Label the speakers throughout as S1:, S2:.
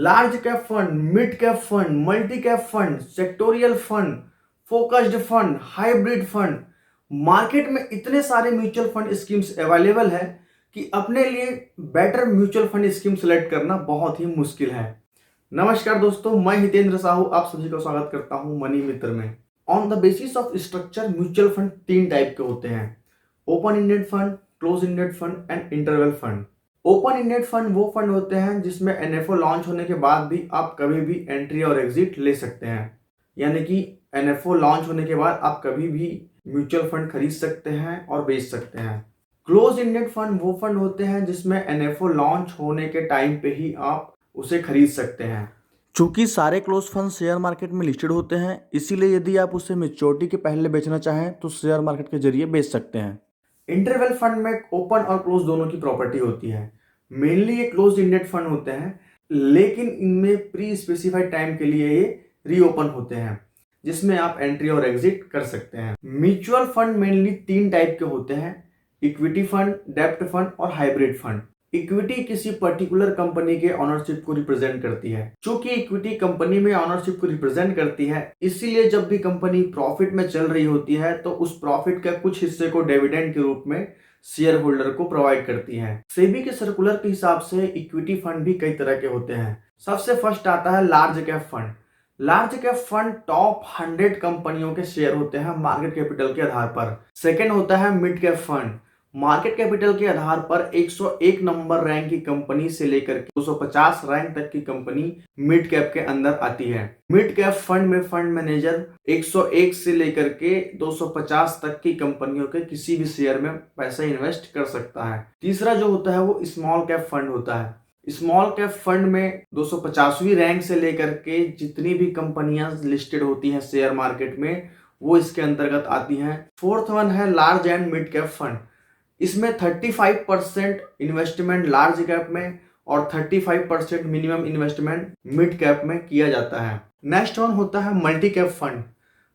S1: Large cap fund, mid cap fund, multi cap fund, sectoral fund, focused fund, hybrid fund. Market में इतने सारे mutual fund schemes available है कि अपने लिए better mutual fund scheme select करना बहुत ही मुश्किल है। नमस्कार दोस्तों, मैं हितेंद्र साहू आप सभी का स्वागत करता हूं मनी मित्र में। On the basis of structure mutual fund तीन टाइप के होते हैं: open ended fund, close ended fund and interval fund. Open ended fund वो फंड होते हैं जिसमें एनएफओ लॉन्च होने के बाद भी आप कभी भी एंट्री और एग्जिट ले सकते हैं। यानी कि एनएफओ लॉन्च होने के बाद आप कभी भी म्यूचुअल फंड खरीद सकते हैं और बेच सकते हैं। क्लोज इंडेड फंड वो फंड होते हैं जिसमें एनएफओ लॉन्च होने के टाइम पे ही आप उसे खरीद सकते हैं।
S2: चूंकि सारे क्लोज फंड शेयर मार्केट में लिस्टेड होते हैं, इसीलिए यदि आप उसे मैच्योरिटी के पहले बेचना चाहें तो शेयर मार्केट के जरिए बेच सकते हैं।
S1: इंटरवल फंड में ओपन और क्लोज दोनों की प्रॉपर्टी होती है। मेनली ये क्लोज इंडेड फंड होते हैं, लेकिन इनमें प्री स्पेसिफाइड टाइम के लिए ये रीओपन होते हैं जिसमें आप एंट्री और एग्जिट कर सकते हैं। म्यूचुअल फंड मेनली तीन टाइप के होते हैं: इक्विटी फंड, डेब्ट फंड और हाइब्रिड फंड। इक्विटी किसी पर्टिकुलर कंपनी के ऑनरशिप को रिप्रेजेंट करती है। चूंकि इक्विटी कंपनी में ऑनरशिप को रिप्रेजेंट करती है, इसीलिए जब भी कंपनी प्रॉफिट में चल रही होती है तो उस प्रॉफिट के कुछ हिस्से को डिविडेंड के रूप में शेयर होल्डर को प्रोवाइड करती है। सेबी के सर्कुलर के हिसाब से इक्विटी फंड भी कई तरह के होते हैं। सबसे फर्स्ट आता है large cap fund. Large cap fund top 100 कंपनियों के शेयर होते हैं मार्केट कैपिटल के आधार पर। सेकेंड होता है mid cap fund. Market capital के आधार पर 101 नंबर रैंक की कंपनी से लेकर 250 रैंक तक की कंपनी मिड कैप के अंदर आती है। मिड कैप फंड में फंड मैनेजर 101 से लेकर के 250 तक की कंपनियों के किसी भी शेयर में पैसा इन्वेस्ट कर सकता है। तीसरा जो होता है वो स्मॉल कैप फंड होता है। स्मॉल कैप फंड में 250वीं रैंक से लेकर के जितनी भी कंपनियां लिस्टेड होती हैं शेयर मार्केट में, वो इसके अंतर्गत आती हैं। फोर्थ वन है large and mid cap fund. इसमें 35% इन्वेस्टमेंट लार्ज कैप में और 35% मिनिमम इन्वेस्टमेंट मिड कैप में किया जाता है। नेक्स्ट वन होता है multi cap fund.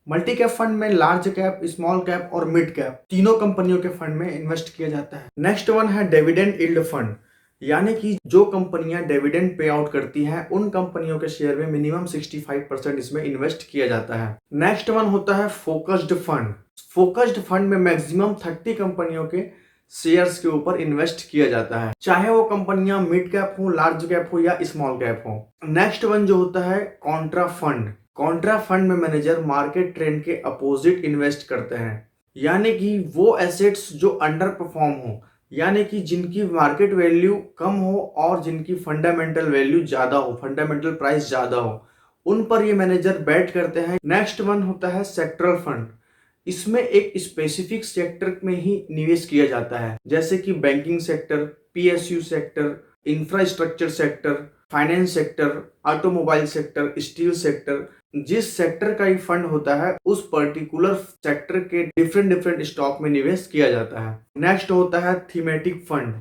S1: Multi cap fund में लार्ज कैप, स्मॉल कैप और मिड कैप तीनों कंपनियों के फंड में इन्वेस्ट किया जाता है। नेक्स्ट वन है डिविडेंड यील्ड फंड, यानी कि जो कंपनियां डिविडेंड पे आउट करती हैं उन कंपनियों के शेयर में मिनिमम 65% इसमें इन्वेस्ट किया जाता है। नेक्स्ट वन होता है फोकस्ड फंड। फोकस्ड फंड में मैक्सिमम 30 कंपनियों के शेयर्स के ऊपर इन्वेस्ट किया जाता है, चाहे वो कंपनियां मिड कैप हो, लार्ज कैप हो या स्मॉल कैप हो। नेक्स्ट वन जो होता है कॉन्ट्रा फंड। कॉन्ट्रा फंड में मैनेजर मार्केट ट्रेंड के अपोजिट इन्वेस्ट करते हैं, यानी कि वो एसेट्स जो अंडर परफॉर्म हो, यानी कि जिनकी मार्केट वैल्यू कम हो और जिनकी फंडामेंटल वैल्यू ज्यादा हो, फंडामेंटल प्राइस ज्यादा हो, उन पर ये मैनेजर बेट करते हैं। नेक्स्ट वन होता है सेक्टरल फंड। इसमें एक स्पेसिफिक सेक्टर में ही निवेश किया जाता है, जैसे कि banking sector, PSU sector, infrastructure sector, finance sector, automobile sector, steel sector. जिस सेक्टर का ये फंड होता है उस पर्टिकुलर सेक्टर के डिफरेंट स्टॉक में निवेश किया जाता है। नेक्स्ट होता है थीमेटिक फंड।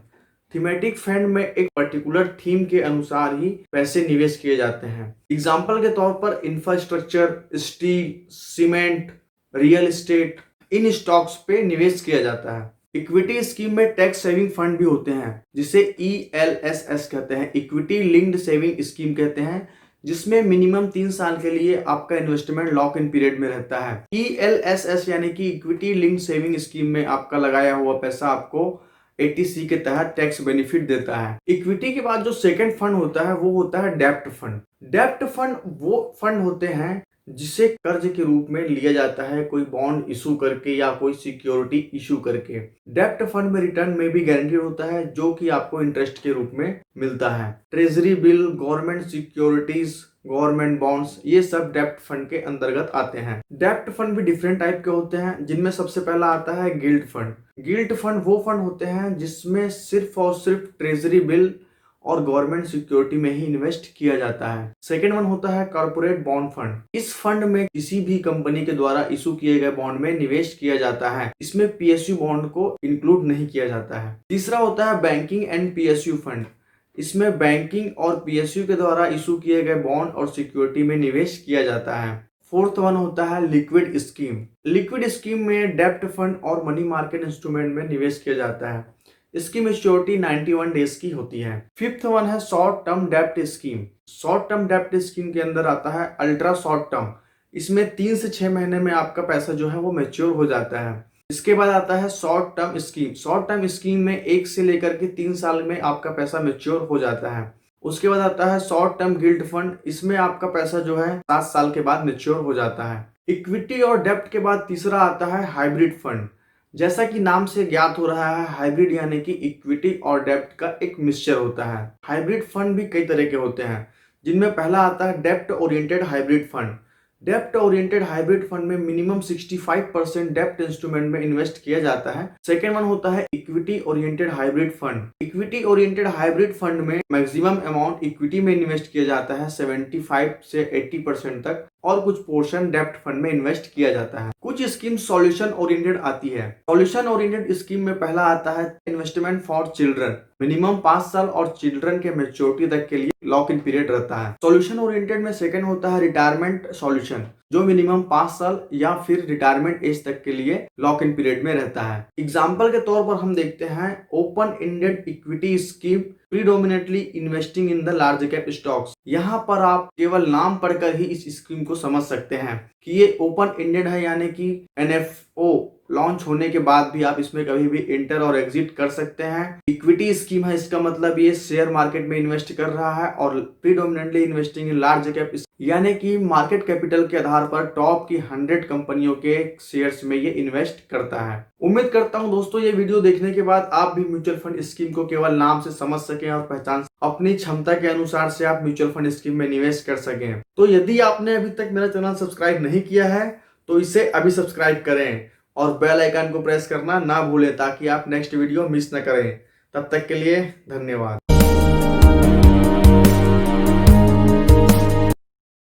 S1: थीमेटिक फंड में एक पर्टिकुलर थीम के अनुसार ही पैसे निवेश किए जाते हैं। एग्जाम्पल के तौर पर infrastructure, steel, cement, real estate, इन स्टॉक्स पे निवेश किया जाता है। इक्विटी स्कीम में टैक्स सेविंग फंड भी होते हैं जिसे ELSS कहते हैं, इक्विटी लिंक्ड सेविंग स्कीम कहते हैं, जिसमें मिनिमम 3 साल के लिए आपका इन्वेस्टमेंट लॉक इन पीरियड में रहता है। ELSS यानी कि इक्विटी लिंक्ड सेविंग स्कीम में आपका लगाया हुआ पैसा आपको 80C के तहत टैक्स बेनिफिट देता है। इक्विटी के बाद जो सेकंड फंड होता है वो होता है डेब्ट फंड। डेब्ट फंड वो फंड होते हैं जिसे कर्ज के रूप में लिया जाता है, कोई बॉन्ड इशू करके या कोई सिक्योरिटी इशू करके। डेब्ट फंड में रिटर्न में भी गारंटीड होता है जो कि आपको इंटरेस्ट के रूप में मिलता है। Treasury bill, government securities, government bonds, ये सब डेब्ट फंड के अंतर्गत आते हैं। डेब्ट फंड भी डिफरेंट टाइप के होते हैं, जिनमें सबसे पहला आता है गिल्ट फंड। गिल्ट फंड वो फंड होते हैं जिसमें सिर्फ और सिर्फ ट्रेजरी बिल और गवर्नमेंट सिक्योरिटी में ही इन्वेस्ट किया जाता है। सेकेंड वन होता है कॉर्पोरेट बॉन्ड फंड। इस फंड में किसी भी कंपनी के द्वारा इशू किए गए बॉन्ड में निवेश किया जाता है, इसमें पीएसयू बॉन्ड को इंक्लूड नहीं किया जाता है। तीसरा होता है बैंकिंग एंड पीएसयू फंड। इसमें बैंकिंग और पीएसयू के द्वारा इशू किए गए बॉन्ड और सिक्योरिटी में निवेश किया जाता है। फोर्थ वन होता है लिक्विड स्कीम। लिक्विड स्कीम में डेब्ट फंड और मनी मार्केट इंस्ट्रूमेंट में निवेश किया जाता है। इसकी मैच्योरिटी 91 डेज की होती है। फिफ्थ वन है शॉर्ट टर्म डेब्ट स्कीम। शॉर्ट टर्म डेब्ट स्कीम के अंदर आता है अल्ट्रा शॉर्ट टर्म। इसमें 3 से 6 महीने में आपका पैसा जो है वो मैच्योर हो जाता है। इसके बाद आता है short term scheme. Short term scheme में 1 से लेकर के 3 साल में आपका पैसा मैच्योर हो जाता है। उसके बाद आता है शॉर्ट टर्म गिल्ड फंड। इसमें आपका पैसा जो है 7 साल के बाद मैच्योर हो जाता है। इक्विटी और डेब्ट के बाद तीसरा आता है हाइब्रिड फंड। जैसा कि नाम से ज्ञात हो रहा है, हाइब्रिड यानी कि इक्विटी और डेब्ट का एक मिक्सचर होता है। हाइब्रिड फंड भी कई तरह के होते हैं, जिनमें पहला आता है डेब्ट ओरिएंटेड हाइब्रिड फंड। डेब्ट ओरिएंटेड हाइब्रिड फंड में मिनिमम 65% डेब्ट इंस्ट्रूमेंट में इन्वेस्ट किया जाता है। सेकेंड वन होता है equity oriented hybrid fund. Equity oriented hybrid fund में मैक्सिमम अमाउंट इक्विटी में इन्वेस्ट किया जाता है 75 से 80% तक, और कुछ पोर्शन डेब्ट फंड में इन्वेस्ट किया जाता है। कुछ स्कीम सॉल्यूशन ओरिएंटेड आती है। सॉल्यूशन ओरिएंटेड स्कीम में पहला आता है इन्वेस्टमेंट फॉर चिल्ड्रन। मिनिमम 5 साल और चिल्ड्रन के मैच्योरिटी तक के लिए लॉक इन पीरियड रहता है। सॉल्यूशन ओरिएंटेड में सेकंड होता है रिटायरमेंट सॉल्यूशन, जो मिनिमम 5 साल या फिर रिटायरमेंट एज तक के लिए लॉक इन पीरियड में रहता है। एग्जाम्पल के तौर पर हम देखते हैं open ended equity scheme, predominantly investing in the large cap stocks. यहाँ पर आप केवल नाम पढ़कर ही इस स्कीम को समझ सकते हैं कि ये ओपन एंडेड है, यानी कि एनएफओ लॉन्च होने के बाद भी आप इसमें कभी भी एंटर और एग्जिट कर सकते हैं। इक्विटी स्कीम है, इसका मतलब ये शेयर मार्केट में इन्वेस्ट कर रहा है। और predominantly investing in large cap, यानी कि मार्केट कैपिटल के आधार पर टॉप की 100 कंपनियों के शेयर्स में ये इन्वेस्ट करता है। उम्मीद करता हूं दोस्तों ये वीडियो देखने के बाद आप भी म्यूचुअल फंड स्कीम को केवल नाम से समझ सकें और पहचान अपनी क्षमता के अनुसार से आप म्यूचुअल फंड स्कीम में निवेश कर सकें। तो यदि आपने अभी तक मेरा चैनल सब्सक्राइब नहीं किया है तो इसे अभी सब्सक्राइब करें और बेल आइकन को प्रेस करना ना भूलें, ताकि आप नेक्स्ट वीडियो मिस न करें। तब तक के लिए धन्यवाद।